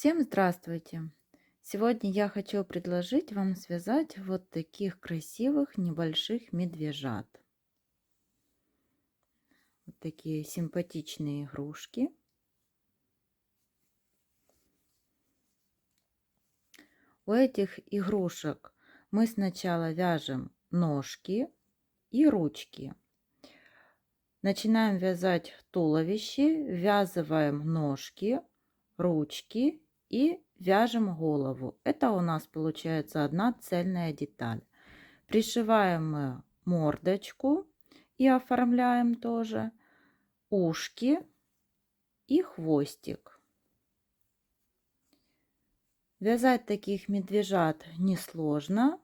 Всем здравствуйте! Сегодня я хочу предложить вам связать вот таких красивых небольших медвежат. Вот такие симпатичные игрушки. У этих игрушек мы сначала вяжем ножки и ручки. Начинаем вязать туловище, ввязываем ножки, ручки и вяжем голову. Это у нас получается одна цельная деталь. Пришиваем мы мордочку и оформляем тоже ушки и хвостик. Вязать таких медвежат несложно.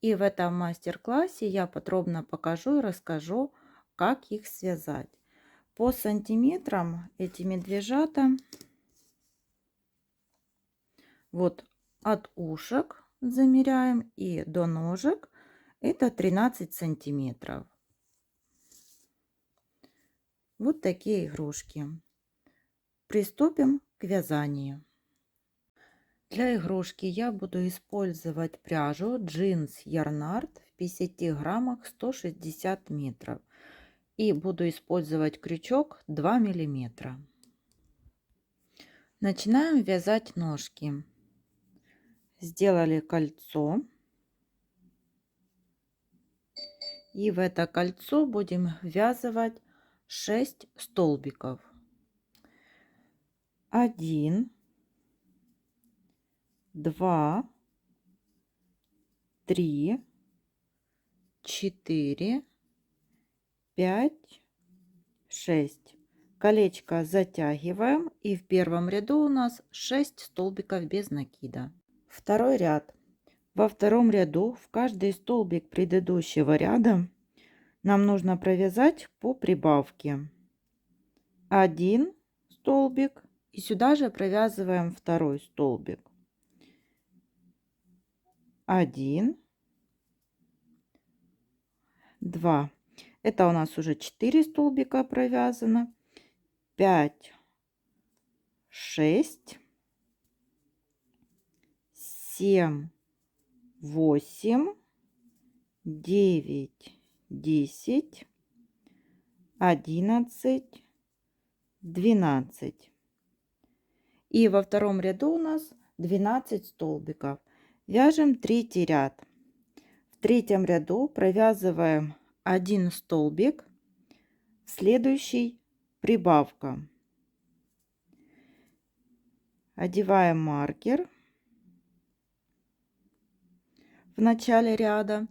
И в этом мастер-классе я подробно покажу и расскажу, как их связать. По сантиметрам эти медвежата вот от ушек замеряем и до ножек это 13 сантиметров. Вот такие игрушки. Приступим к вязанию. Для игрушки я буду использовать пряжу джинс Ярнард в 50 граммах 160 метров. И буду использовать крючок 2 миллиметра. Начинаем вязать ножки. Сделали кольцо. И в это кольцо будем ввязывать 6 столбиков. 1, 2, 3, 4, 5, 6. Колечко затягиваем, и в первом ряду у нас 6 столбиков без накида. Второй ряд. Во втором ряду в каждый столбик предыдущего ряда нам нужно провязать по прибавке 1 столбик, и сюда же провязываем второй столбик. 1, 2. Это у нас уже 4 столбика провязано. 5, 6, 7, 8, 9, 10, 11, 12. И во втором ряду у нас 12 столбиков. Вяжем третий ряд. В третьем ряду провязываем 1 столбик, в следующий прибавка. Одеваем маркер в начале ряда.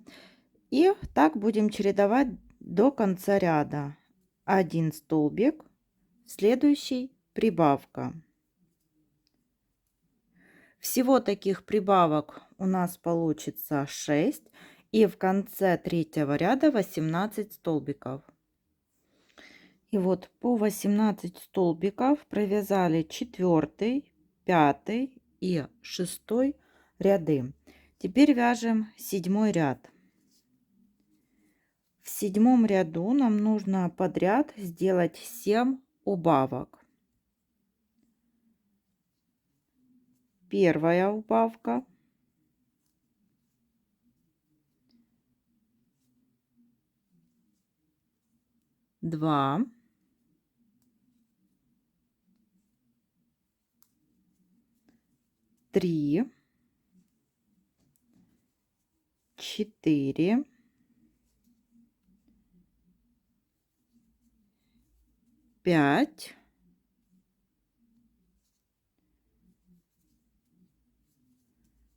И так будем чередовать до конца ряда. 1 столбик, следующий прибавка. Всего таких прибавок у нас получится 6. И в конце третьего ряда 18 столбиков. И вот по 18 столбиков провязали 4, 5 и 6 ряды. Теперь вяжем 7 ряд. В 7 ряду нам нужно подряд сделать 7 убавок. Первая убавка, два, три, 4, 5,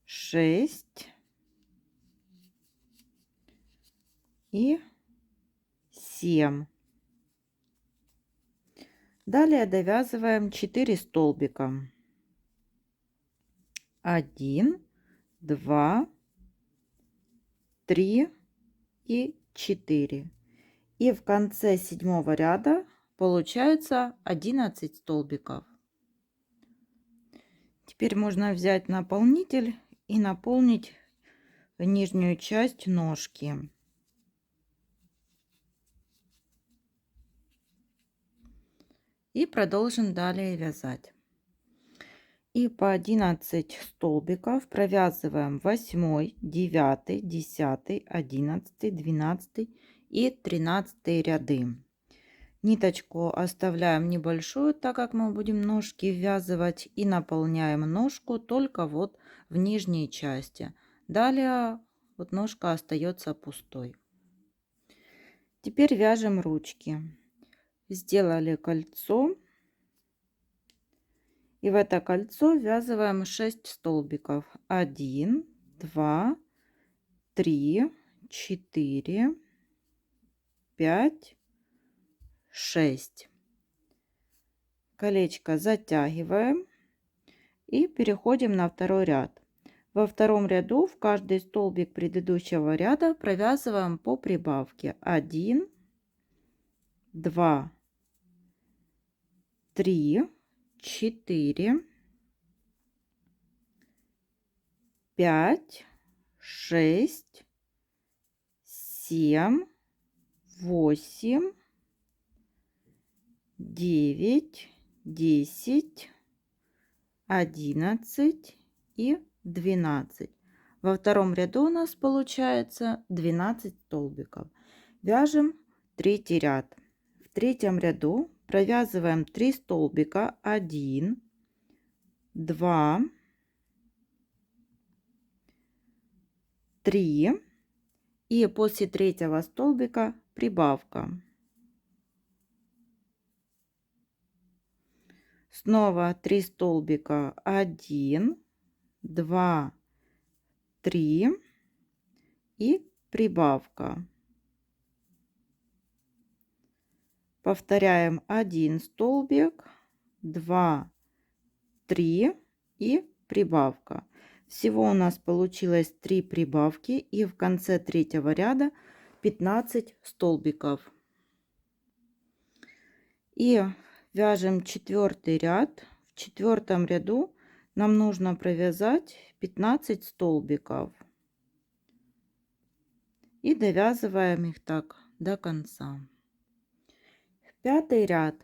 6 и 7. Далее довязываем 4 столбика. 1, 2, 3 и 4. И в конце 7 ряда получается 11 столбиков. Теперь можно взять наполнитель и наполнить нижнюю часть ножки. И продолжим далее вязать. И по 11 столбиков провязываем 8, 9, 10, 11, 12 и 13 ряды. Ниточку оставляем небольшую, так как мы будем ножки ввязывать, и наполняем ножку только вот в нижней части. Далее вот ножка остается пустой. Теперь вяжем ручки. Сделали кольцо. И в это кольцо ввязываем 6 столбиков. 1, 2, 3, 4, 5, 6. Колечко затягиваем и переходим на второй ряд. Во втором ряду в каждый столбик предыдущего ряда провязываем по прибавке 1, 2, 3, 4, 5, 6, 7, 8, 9, 10, 11 и 12. Во втором ряду у нас получается 12 столбиков. Вяжем третий ряд. В третьем ряду провязываем 3 столбика. 1, 2, 3. И после третьего столбика прибавка. Снова 3 столбика. 1, 2, 3 и прибавка. Повторяем 1 столбик, 2, 3 и прибавка. Всего у нас получилось 3 прибавки, и в конце третьего ряда 15 столбиков. И вяжем четвертый ряд. В четвертом ряду нам нужно провязать 15 столбиков. И довязываем их так до конца. Пятый ряд.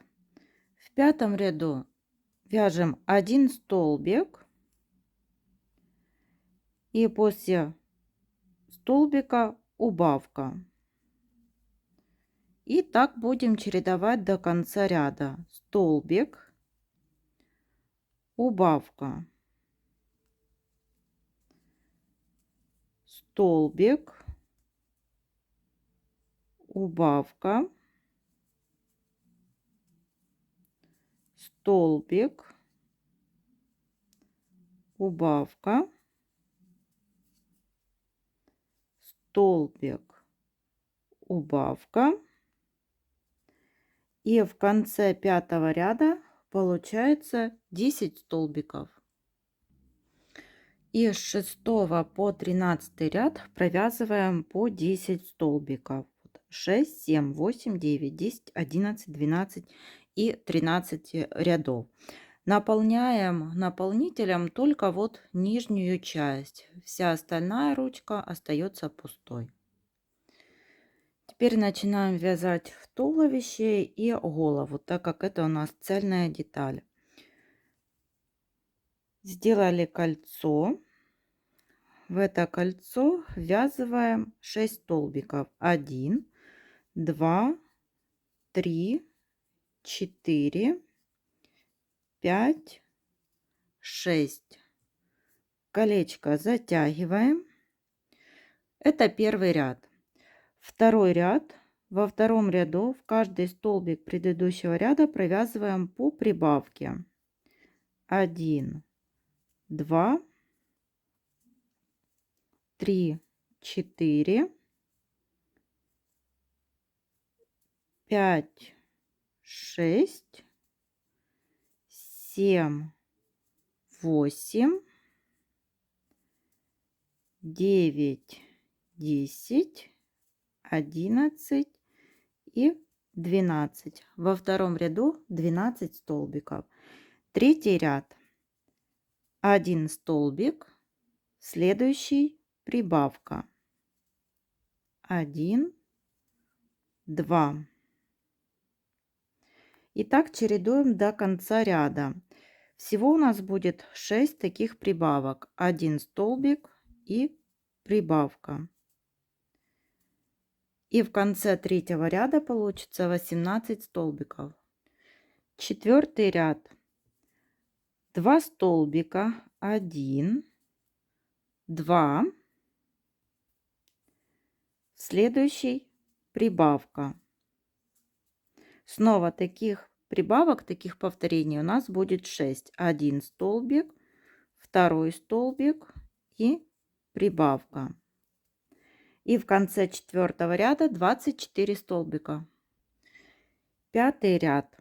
В пятом ряду вяжем 1 столбик и после столбика убавка. И так будем чередовать до конца ряда. Столбик, убавка, столбик, убавка, столбик, убавка, столбик, убавка. И в конце пятого ряда получается 10 столбиков. И с 6 по 13 ряд провязываем по 10 столбиков. 6, 7, 8, 9, 10, 11, 12 и 13 рядов. Наполняем наполнителем только вот нижнюю часть. Вся остальная ручка остается пустой. Теперь начинаем вязать в туловище и голову, так как это у нас цельная деталь. Сделали кольцо. В это кольцо ввязываем 6 столбиков. 1, 2, 3, 4, 5, 6. Колечко затягиваем. Это первый ряд. Второй ряд. Во втором ряду в каждый столбик предыдущего ряда провязываем по прибавке. 1, 2, 3, 4, 5, 6, 7, 8, 9, 10, 11 и 12. Во втором ряду 12 столбиков. Третий ряд. 1 столбик, следующий прибавка. 1, 2. И так чередуем до конца ряда. Всего у нас будет 6 таких прибавок. 1 столбик и прибавка. И в конце третьего ряда получится 18 столбиков. Четвертый ряд. 2 столбика, 1, 2. Следующий прибавка. Снова таких прибавок, таких повторений у нас будет 6. 1 столбик, 2 столбик и прибавка. И в конце четвертого ряда 24 столбика. Пятый ряд.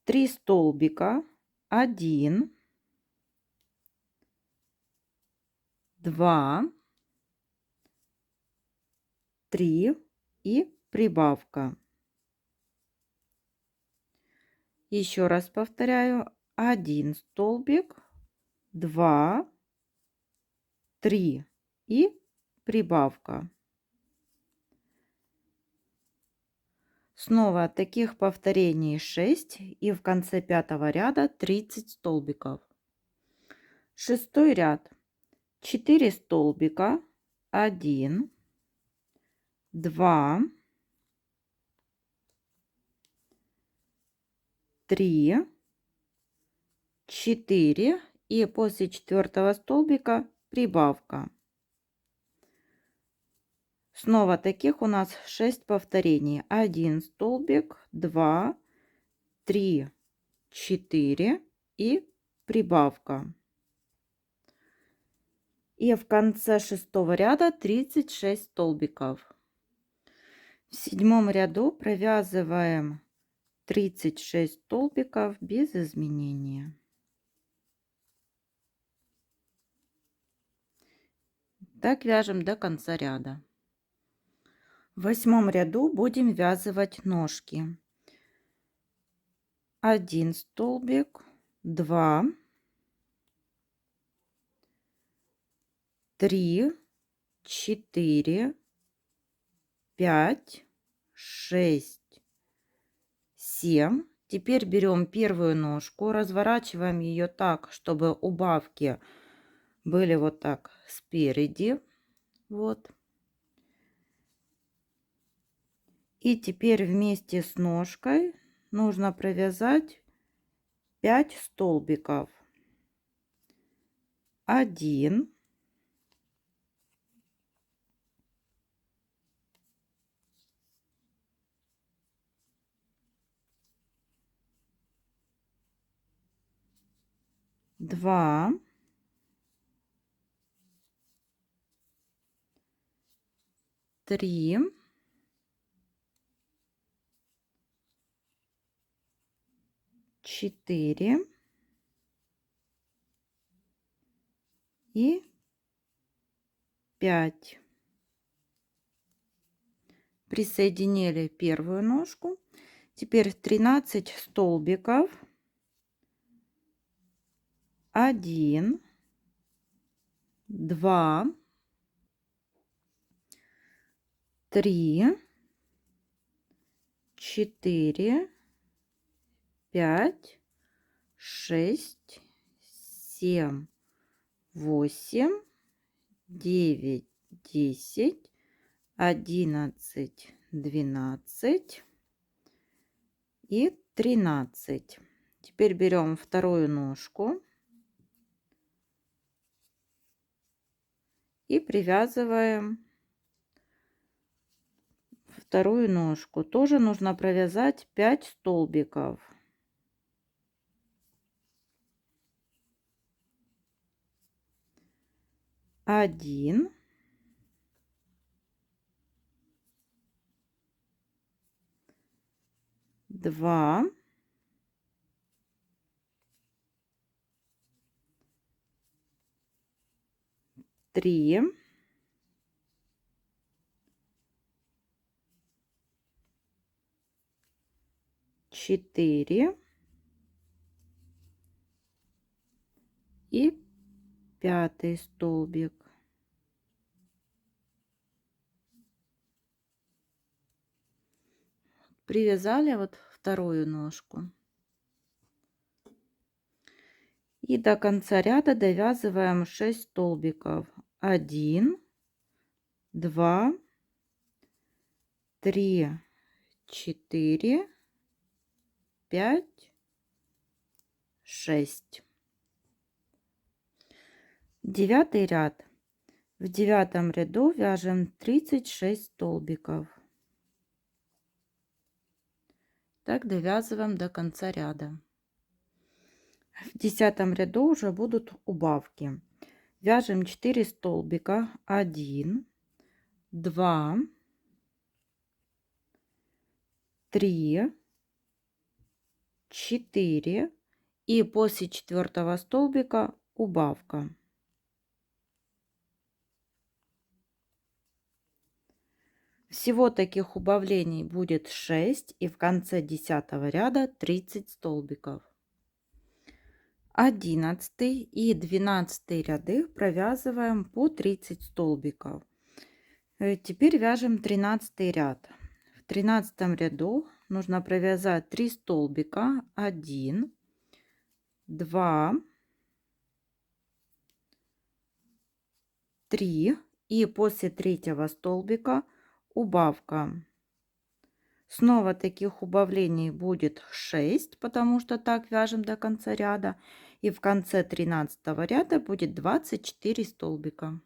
3 столбика, 1, 2, 3 и прибавка. Еще раз повторяю. 1 столбик, 2, 3 и прибавка. Снова таких повторений 6 и в конце пятого ряда 30 столбиков. Шестой ряд. 4 столбика, 1, 2, 3, 4 и после четвертого столбика прибавка. Снова таких у нас 6 повторений. 1 столбик, 2, 3, 4 и прибавка. И в конце шестого ряда 36 столбиков. В седьмом ряду провязываем 36 столбиков без изменения. Так вяжем до конца ряда. В восьмом ряду будем вязывать ножки. 1 столбик, 2, 3, 4, 5, 6, 7. Теперь берем первую ножку, разворачиваем ее так, чтобы убавки были вот так спереди. Вот. И теперь вместе с ножкой нужно провязать 5 столбиков. 1, 2, 3, 4 и 5. Присоединили первую ножку. Теперь 13 столбиков. 1, 2, 3, 4, 5, 6, 7, 8, 9, 10, 11, 12 и 13. Теперь берем вторую ножку и привязываем вторую ножку. Тоже нужно провязать 5 столбиков. 1, 2, 3, 4 и пятый столбик. Привязали вот вторую ножку. И до конца ряда довязываем 6 столбиков. 1, 2, 3, 4, 5, 6. Девятый ряд. В девятом ряду вяжем 36 столбиков. Так довязываем до конца ряда. В 10 ряду уже будут убавки. Вяжем 4 столбика. 1, 2, 3, 4. И после 4 столбика убавка. Всего таких убавлений будет 6, и в конце 10 ряда 30 столбиков. 11 и 12 ряды провязываем по 30 столбиков. Теперь вяжем 13 ряд. В 13 ряду нужно провязать 3 столбика. 1, 2, 3. И после 3 столбика убавка. Снова таких убавлений будет 6, потому что так вяжем до конца ряда. И в конце 13 ряда будет 24 столбика.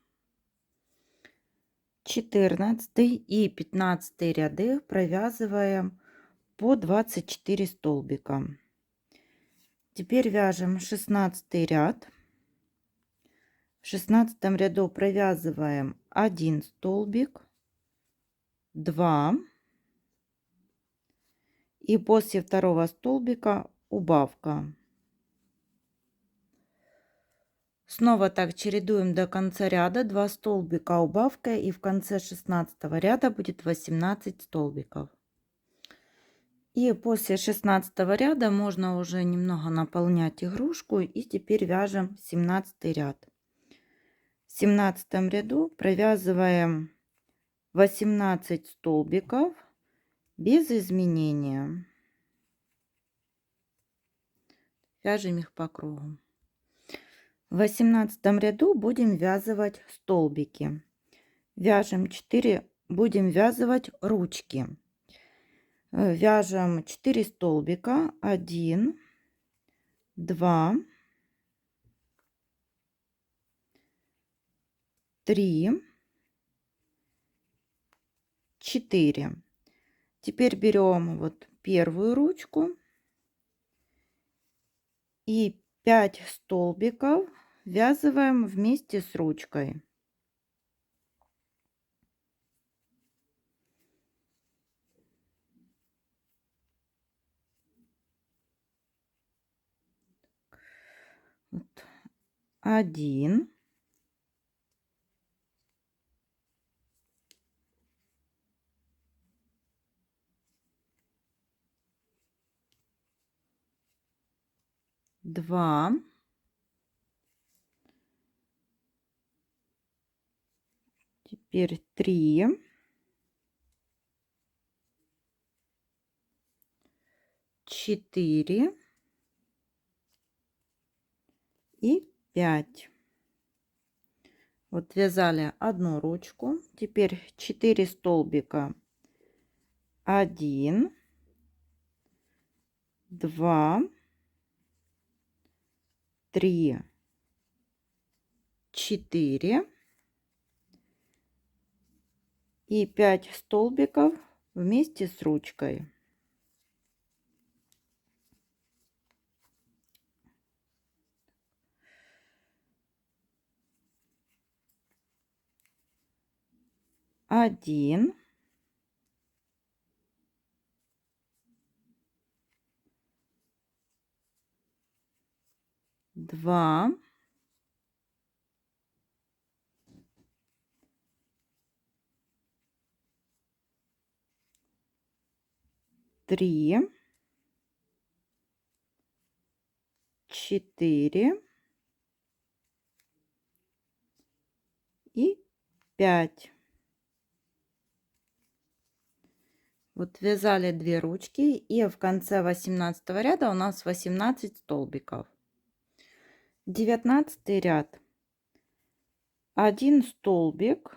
14 и 15 ряды провязываем по 24 столбика. Теперь вяжем 16 ряд. В 16 ряду провязываем 1 столбик, 2. И после 2 столбика убавка. Снова так чередуем до конца ряда. 2 столбика убавка, и в конце 16 ряда будет 18 столбиков. И после 16 ряда можно уже немного наполнять игрушку. И теперь вяжем 17 ряд. В 17 ряду провязываем 18 столбиков без изменения. Вяжем их по кругу. В 18 ряду будем вязывать столбики. Вяжем 4, будем вязывать ручки. Вяжем 4 столбика. 1, 2, 3, 4. Теперь берем вот первую ручку и 5 столбиков ввязываем вместе с ручкой. Вот. 1, 2, 3, 4 и 5. Вот вязали одну ручку. Теперь 4 столбика. 1, 2, 3, 4 и 5 столбиков вместе с ручкой. Один, два, три, 4 и 5. Вот вязали 2 ручки, и в конце 18 ряда у нас 18 столбиков. 19 ряд. 1 столбик,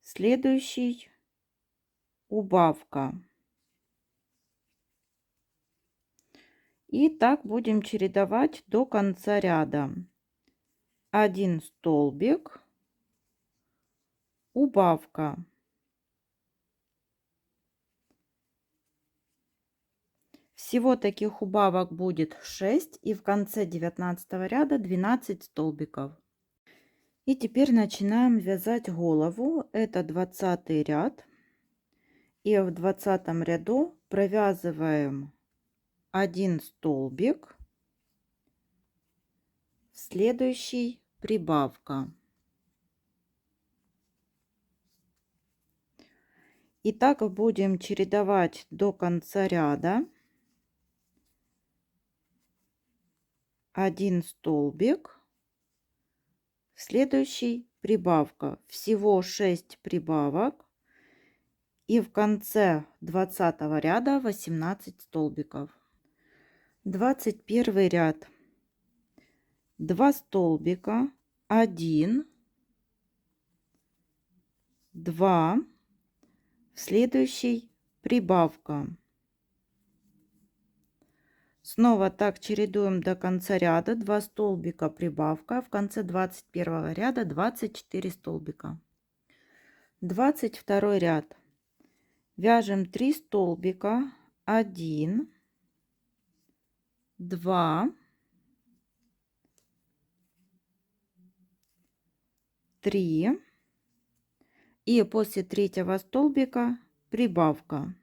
следующий убавка. И так будем чередовать до конца ряда. 1 столбик, убавка. Всего таких убавок будет 6, и в конце 19 ряда 12 столбиков. И теперь начинаем вязать голову. Это 20 ряд. И в 20 ряду провязываем 1 столбик, следующий прибавка. И так будем чередовать до конца ряда. 1 столбик, следующий прибавка. Всего 6 прибавок. И в конце 20 ряда 18 столбиков. 21 ряд. 2 столбика, 1, 2, следующий прибавка. Снова так чередуем до конца ряда. 2 столбика, прибавка. В конце 21 ряда 24 столбика. 22 ряд. Вяжем 3 столбика, 1, 2, 3, и после третьего столбика прибавка.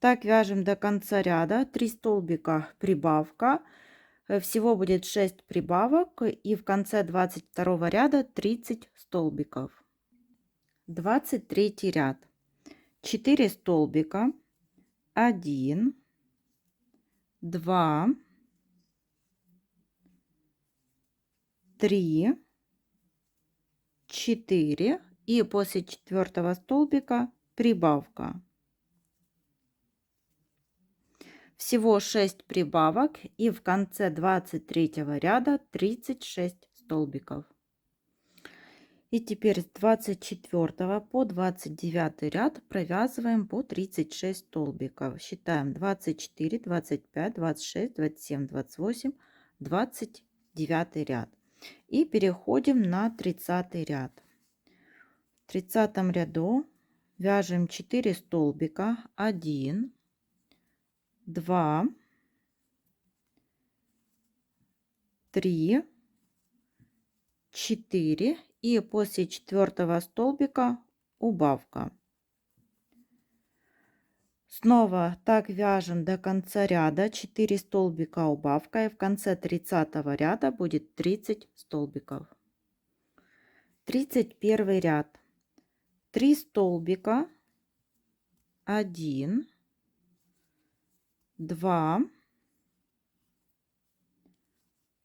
Так вяжем до конца ряда. 3 столбика, прибавка. Всего будет 6 прибавок, и в конце 22 ряда 30 столбиков. 23 ряд. 4 столбика, 1, 2, 3, 4, и после 4 столбика прибавка. Всего 6 прибавок, и в конце 23 ряда 36 столбиков. И теперь с 24 по 29 ряд провязываем по 36 столбиков. Считаем 24, 25, 26, 27, 28, 29 ряд. И переходим на 30 ряд. В 30 ряду вяжем 4 столбика, 1, 2, 3, 4, и после 4 столбика убавка. Снова так вяжем до конца ряда. 4 столбика, убавка, и в конце 30 ряда будет 30 столбиков. 31 ряд. 3 столбика, 1, 2,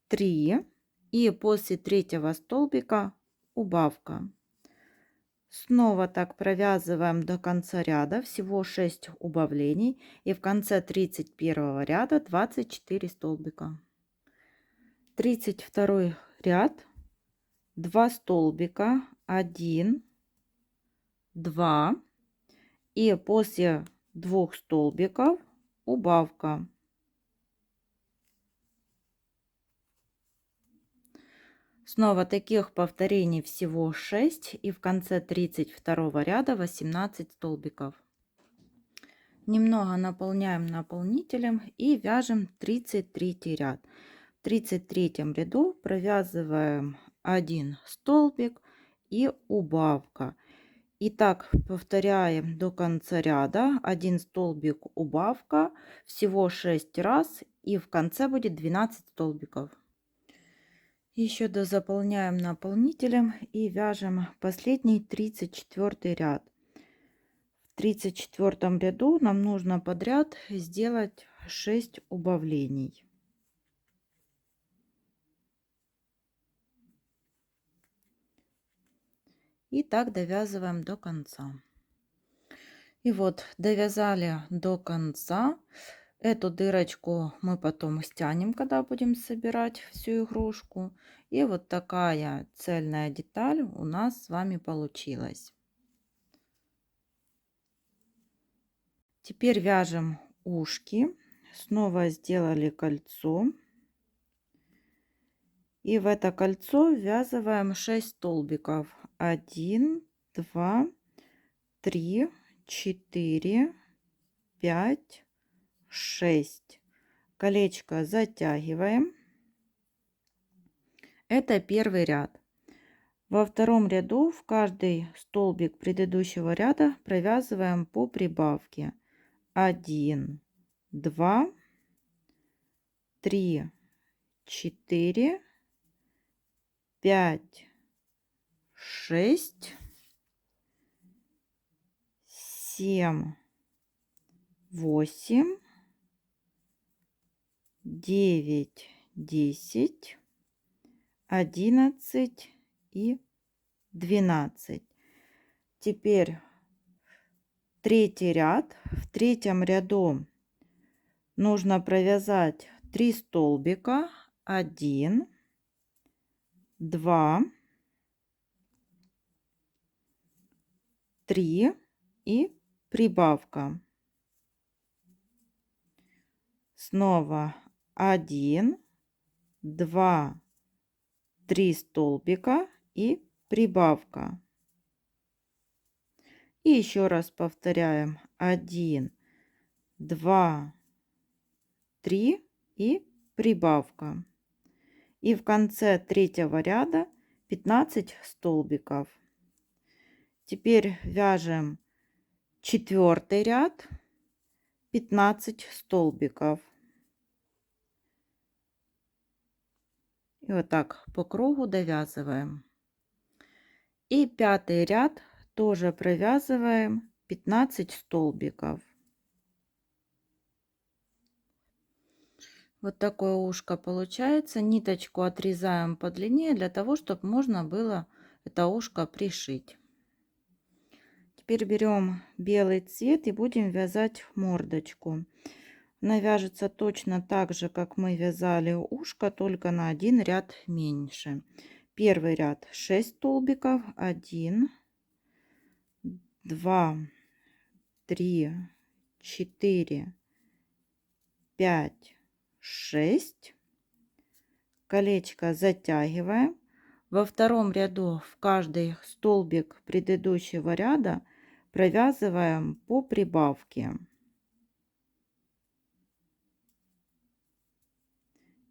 3, и после третьего столбика убавка. Снова так провязываем до конца ряда. Всего 6 убавлений, и в конце 31 ряда 24 столбика. 32 ряд. 2 столбика, 1, 2, и после 2 столбиков убавка. Снова таких повторений всего 6, и в конце 32 ряда 18 столбиков. Немного наполняем наполнителем и вяжем 33 ряд. В 33 ряду провязываем 1 столбик и убавка. И так повторяем до конца ряда. 1 столбик, убавка, всего 6 раз, и в конце будет 12 столбиков. Еще дозаполняем наполнителем и вяжем последний 34 ряд. В 34 ряду нам нужно подряд сделать 6 убавлений. И так довязываем до конца. И вот довязали до конца. Эту дырочку мы потом стянем, когда будем собирать всю игрушку. И вот такая цельная деталь у нас с вами получилась. Теперь вяжем ушки. Снова сделали кольцо. И в это кольцо ввязываем 6 столбиков. 1, 2, 3, 4, 5, 6. Колечко затягиваем. Это первый ряд. Во втором ряду в каждый столбик предыдущего ряда провязываем по прибавке. 1, 2, 3, 4, 5, 6, 7, 8, 9, 10, 11 и 12. Теперь третий ряд. В третьем ряду нужно провязать 3 столбика. 1, 2, 3 и прибавка. Снова 1, 2, 3 столбика и прибавка. И еще раз повторяем. 1, 2, 3 и прибавка. И в конце третьего ряда 15 столбиков. Теперь вяжем четвертый ряд, 15 столбиков. И вот так по кругу довязываем. И пятый ряд тоже провязываем 15 столбиков. Вот такое ушко получается. Ниточку отрезаем подлиннее для того, чтобы можно было это ушко пришить. Теперь берем белый цвет и будем вязать мордочку. Она вяжется точно так же, как мы вязали ушко, только на один ряд меньше. Первый ряд 6 столбиков. 1, 2, 3, 4, 5, 6. Колечко затягиваем. Во втором ряду в каждый столбик предыдущего ряда провязываем по прибавке.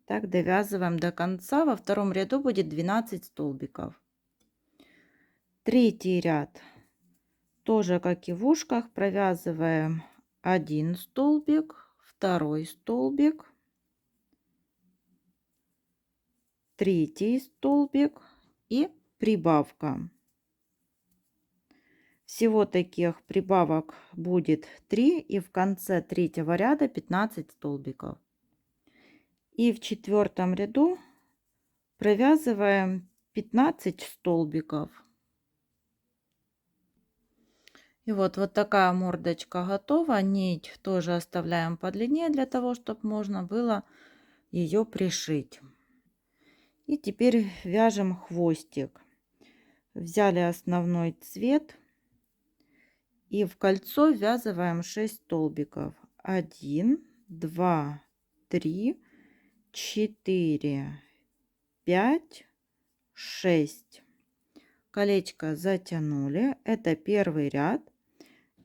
Так довязываем до конца. Во втором ряду будет 12 столбиков. Третий ряд тоже, как и в ушках, провязываем 1 столбик, второй столбик, третий столбик и прибавка. Всего таких прибавок будет 3, и в конце третьего ряда 15 столбиков. И в четвертом ряду провязываем 15 столбиков. И вот такая мордочка готова. Нить тоже оставляем подлиннее для того, чтобы можно было ее пришить. И теперь вяжем хвостик. Взяли основной цвет и в кольцо ввязываем 6 столбиков. 1, 2, 3, 4, 5, 6. Колечко затянули. Это первый ряд.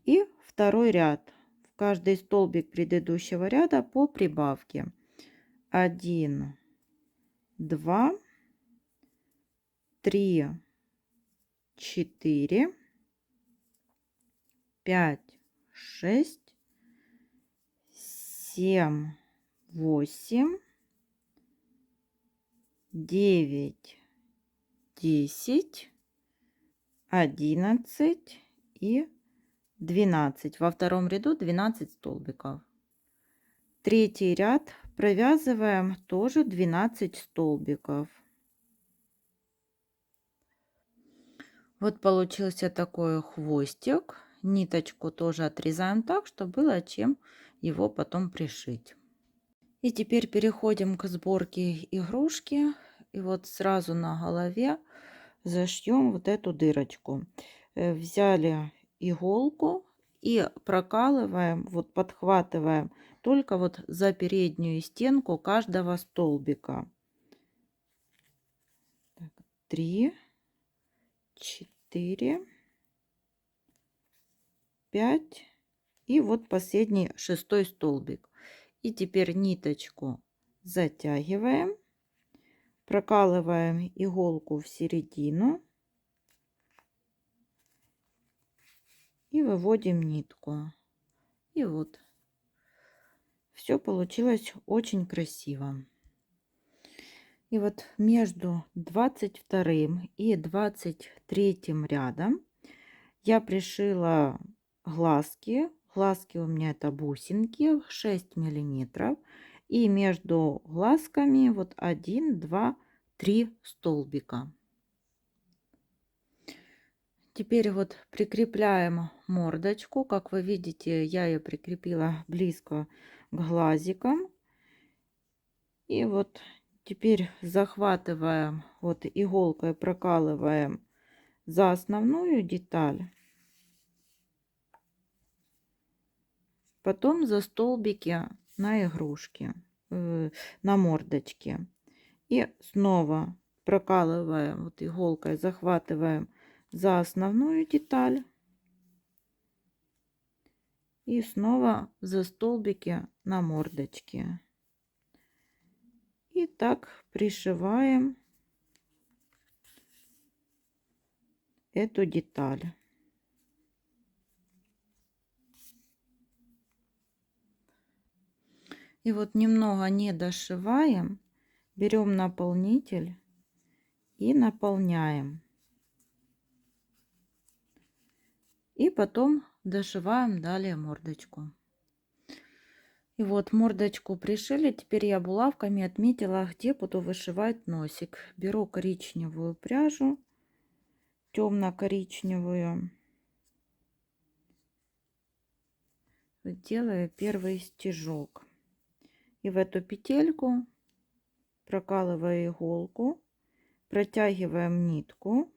И второй ряд. В каждый столбик предыдущего ряда по прибавке. 1, 2, 3, 4, 5, 6, 7, 8, 9, 10, 11 и 12. Во втором ряду 12 столбиков. Третий ряд провязываем тоже 12 столбиков. Вот получился такой хвостик. Ниточку тоже отрезаем так, чтобы было чем его потом пришить. И теперь переходим к сборке игрушки. И вот сразу на голове зашьем вот эту дырочку. Взяли иголку и прокалываем, вот подхватываем только вот за переднюю стенку каждого столбика. 3, 4, 5 и вот последний 6-й столбик. И теперь ниточку затягиваем, прокалываем иголку в середину и выводим нитку. И вот все получилось очень красиво. И вот между 22 и 23 рядом я пришила глазки. Глазки у меня это бусинки 6 миллиметров. И между глазками вот 1, 2, 3 столбика. Теперь вот прикрепляем мордочку. Как вы видите, я ее прикрепила близко к глазикам. И вот теперь захватываем, вот иголкой прокалываем за основную деталь. Потом за столбики на игрушке, на мордочке. И снова прокалываем, вот иголкой захватываем за основную деталь. И снова за столбики на мордочке. И так пришиваем эту деталь. И вот немного не дошиваем, берем наполнитель и наполняем. И потом дошиваем далее мордочку. И вот мордочку пришили. Теперь я булавками отметила, где буду вышивать носик. Беру коричневую пряжу, темно-коричневую. Делаю первый стежок. И в эту петельку прокалываю иголку, протягиваем нитку.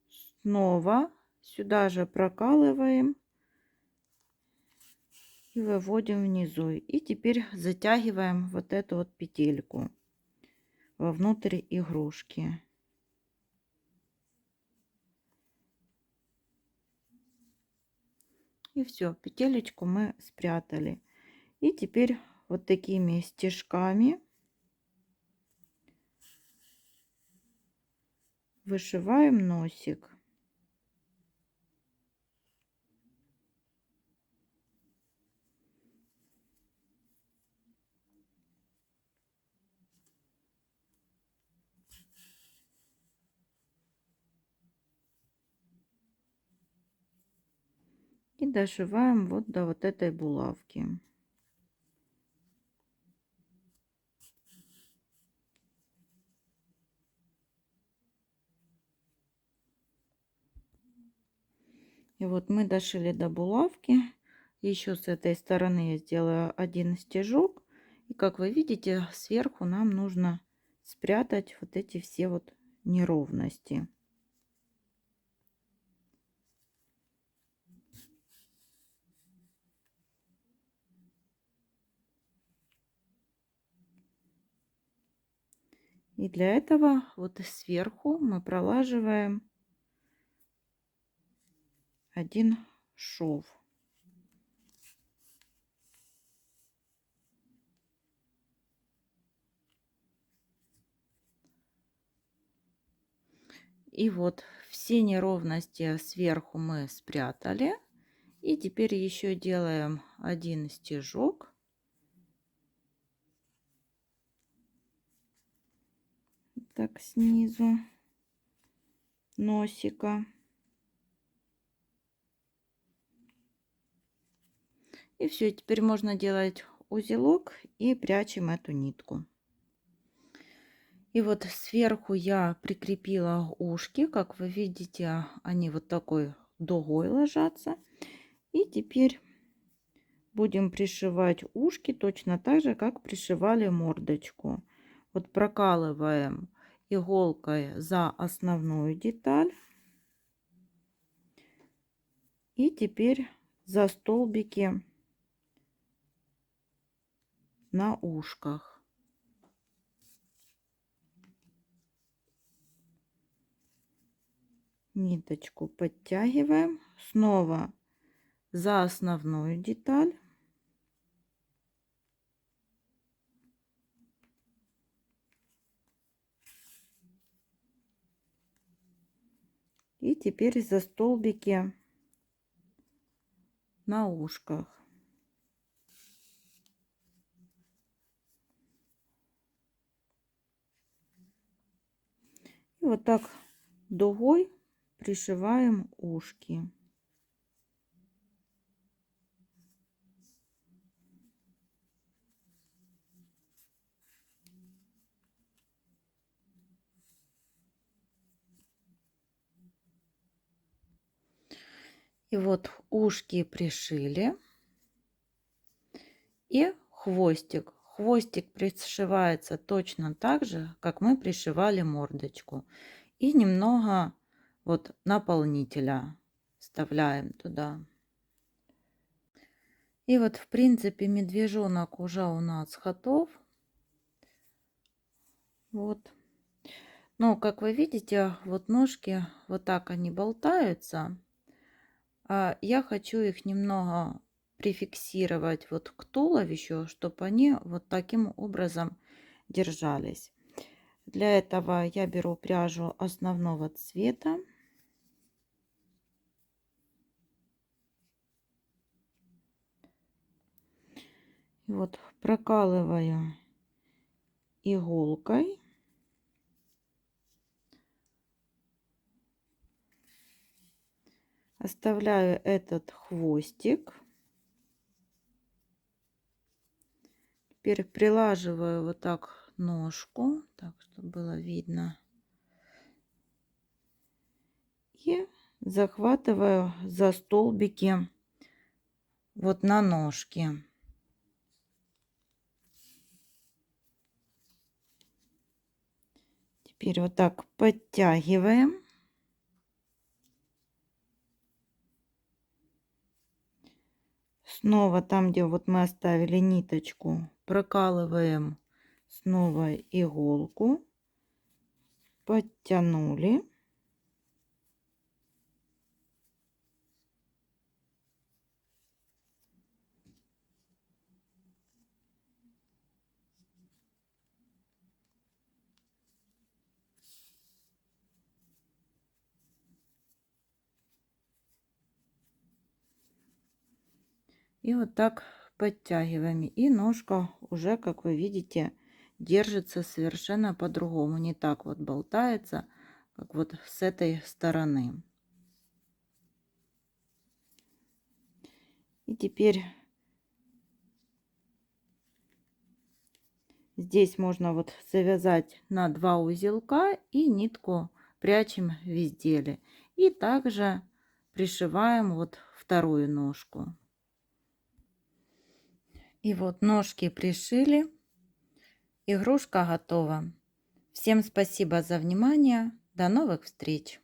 Снова сюда же прокалываем и выводим внизу. И теперь затягиваем вот эту вот петельку вовнутрь игрушки. И все, петелечку мы спрятали. И теперь вот такими стежками вышиваем носик. И дошиваем вот до вот этой булавки. И вот мы дошили до булавки. Еще с этой стороны я сделаю один стежок. И как вы видите, сверху нам нужно спрятать вот эти все вот неровности. И для этого вот сверху мы пролаживаем один шов. И вот все неровности сверху мы спрятали. И теперь еще делаем один стежок. Так, снизу носика. И все, теперь можно делать узелок и прячем эту нитку. И вот сверху я прикрепила ушки. Как вы видите, они вот такой дугой ложатся. И теперь будем пришивать ушки точно так же, как пришивали мордочку. Вот прокалываем иголкой за основную деталь. И теперь за столбики на ушках. Ниточку подтягиваем. Снова за основную деталь. И теперь за столбики на ушках. И вот так дугой пришиваем ушки. И вот ушки пришили. И хвостик. Хвостик пришивается точно так же, как мы пришивали мордочку. И немного вот наполнителя вставляем туда. И вот в принципе медвежонок уже у нас готов. Вот. Но как вы видите, вот ножки вот так они болтаются. А я хочу их немного прификсировать вот к туловищу, чтобы они вот таким образом держались. Для этого я беру пряжу основного цвета. И вот прокалываю иголкой. Оставляю этот хвостик. Теперь прилаживаю вот так ножку, так, чтобы было видно. И захватываю за столбики вот на ножке. Теперь вот так подтягиваем. Снова там, где вот мы оставили ниточку, прокалываем снова иголку. Подтянули. И вот так подтягиваем. И ножка уже, как вы видите, держится совершенно по-другому. Не так вот болтается, как вот с этой стороны. И теперь здесь можно вот завязать на 2 узелка и нитку прячем в изделие. И также пришиваем вот вторую ножку. И вот ножки пришили. Игрушка готова. Всем спасибо за внимание. До новых встреч!